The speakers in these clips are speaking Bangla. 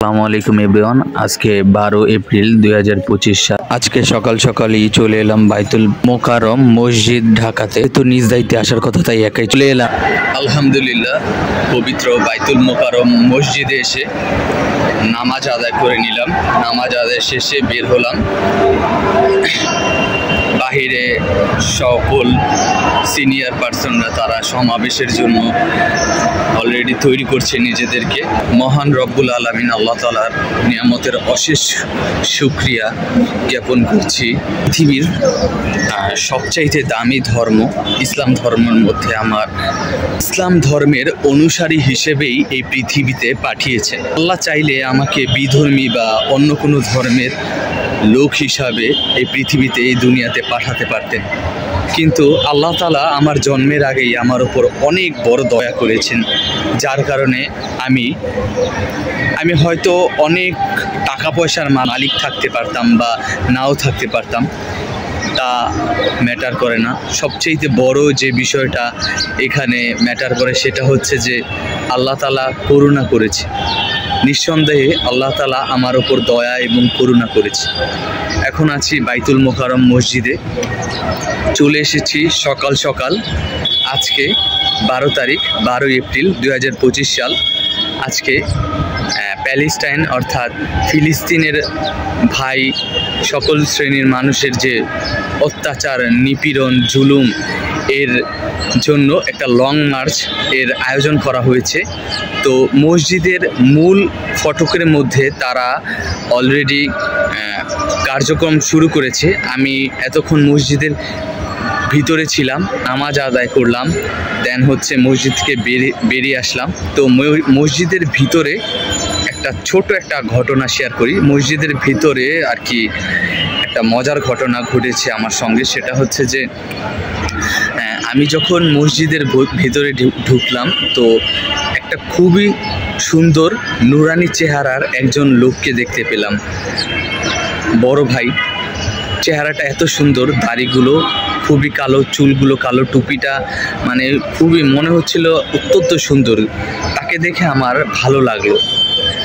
আসসালামু আলাইকুম এভরিওয়ান। আজকে 12 এপ্রিল 2025 সাল। আজকে সকাল সকালই চলে এলাম বাইতুল মোকাররম মসজিদ ঢাকাতে। তো নিজ দায়িত্বে আসার কথা, তাই একাই চলে এলাম। আলহামদুলিল্লাহ, পবিত্র বাইতুল মোকাররম মসজিদে এসে নামাজ আদায় করে নিলাম। নামাজ আদায় শেষে বের হলাম। বাহিরে সকল সিনিয়র পার্সনরা তারা সমাবেশের জন্য অলরেডি তৈরি করছে নিজেদেরকে। মহান রব্বুল আলামিন আল্লাহ তাআলার নিয়ামতের অশেষ শুকরিয়া জ্ঞাপন করছি। পৃথিবীর সবচাইতে দামি ধর্ম ইসলাম ধর্মের মধ্যে আমার ইসলাম ধর্মের অনুসারী হিসেবেই এই পৃথিবীতে পাঠিয়েছেন। আল্লাহ চাইলে আমাকে বিধর্মী বা অন্য কোনো ধর্মের লোক হিসাবে এই পৃথিবীতে এই দুনিয়াতে পাঠাতে পারতেন, কিন্তু আল্লাহ তাআলা আমার জন্মের আগেই আমার উপর অনেক বড় দয়া করেছেন, যার কারণে আমি হয়তো অনেক টাকা পয়সার মালিক থাকতে পারতাম বা নাও থাকতে পারতাম, তা ম্যাটার করে না। সবচেয়ে বড় যে বিষয়টা এখানে ম্যাটার করে সেটা হচ্ছে যে আল্লাহ তাআলা করুণা করেছে। নিঃসন্দেহে আল্লাহ তাআলা আমার ওপর দয়া এবং করুণা করেছে। এখন আছি বাইতুল মোকাররম মসজিদে, চলে এসেছি সকাল সকাল। আজকে 12 এপ্রিল 2025 সাল। আজকে প্যালেস্টাইন অর্থাৎ ফিলিস্তিনের ভাই সকল শ্রেণীর মানুষের যে অত্যাচার, নিপীড়ন, জুলুম, এর জন্য একটা লং মার্চ এর আয়োজন করা হয়েছে। তো মসজিদের মূল ফটকের মধ্যে তারা অলরেডি কার্যক্রম শুরু করেছে। আমি এতক্ষণ মসজিদের ভিতরে ছিলাম, নামাজ আদায় করলাম, দেন হচ্ছে মসজিদ থেকে বেরিয়ে আসলাম। তো মসজিদের ভিতরে ছোট একটা ঘটনা শেয়ার করি। মসজিদের ভিতরে আর কি একটা মজার ঘটনা ঘটেছে আমার সঙ্গে। সেটা হচ্ছে যে আমি যখন মসজিদের ভিতরে ঢুকলাম, তো একটা খুবই সুন্দর নুরানি চেহারার একজন লোককে দেখতে পেলাম। বড় ভাই, চেহারাটা এত সুন্দর, দাড়িগুলো খুবই কালো, চুলগুলো কালো, টুপিটা মানে খুবই মনে হচ্ছিল অত্যন্ত সুন্দর। তাকে দেখে আমার ভালো লাগলো।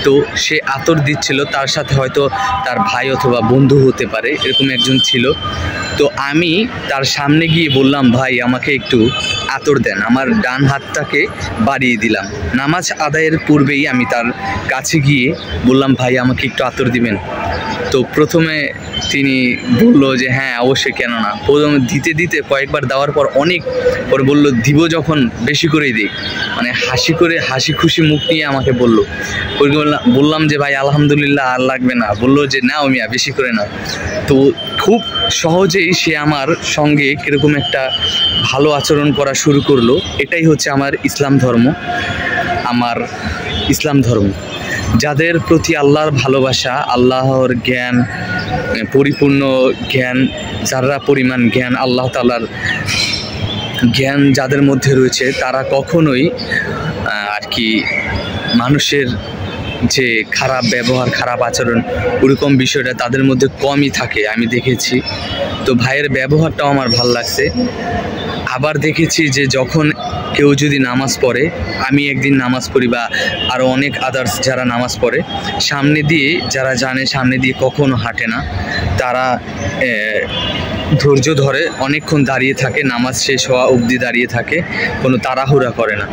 তো সে আতর দিচ্ছিল, তার সাথে হয়তো তার ভাই অথবা বন্ধু হতে পারে, এরকম একজন ছিল। তো আমি তার সামনে গিয়ে বললাম, ভাই আমাকে একটু আতর দেন। আমার ডান হাতটাকে বাড়িয়ে দিলাম। নামাজ আদায়ের পূর্বেই আমি তার কাছে গিয়ে বললাম, ভাই আমাকে একটু আতর দিবেন। তো প্রথমে তিনি বলল যে হ্যাঁ অবশ্যই, কেন না। প্রথমে দিতে কয়েকবার দেওয়ার পর অনেক পরে বলল, দিব যখন বেশি করেই দিই, মানে হাসি খুশি মুখ নিয়ে আমাকে বলল। বললাম যে ভাই আলহামদুলিল্লাহ, আর লাগবে না। বললো যে না মিয়া, বেশি করে না। তো খুব সহজেই সে আমার সঙ্গে কীরকম একটা ভালো আচরণ করা শুরু করলো। এটাই হচ্ছে আমার ইসলাম ধর্ম। আমার ইসলাম ধর্ম যাদের প্রতি আল্লাহর ভালোবাসা, আল্লাহর জ্ঞান, পরিপূর্ণ জ্ঞান, যারা পরিমাণ জ্ঞান আল্লাহ তাআলার জ্ঞান যাদের মধ্যে রয়েছে, তারা কখনোই আর কি মানুষের যে খারাপ ব্যবহার, খারাপ আচরণ, ওরকম বিষয়টা তাদের মধ্যে কমই থাকে আমি দেখেছি। তো ভাইয়ের ব্যবহারটাও আমার ভাল লাগছে। আবার দেখেছি যে যখন কেউ যদি নামাজ পড়ে, আমি একদিন নামাজ পড়ি বা আরও অনেক আদার্স যারা নামাজ পড়ে, সামনে দিয়ে যারা জানে সামনে দিয়ে কখনো হাঁটে না, তারা ধৈর্য ধরে অনেকক্ষণ দাঁড়িয়ে থাকে, নামাজ শেষ হওয়া অবধি দাঁড়িয়ে থাকে, কোনো তাড়াহুড়া করে না।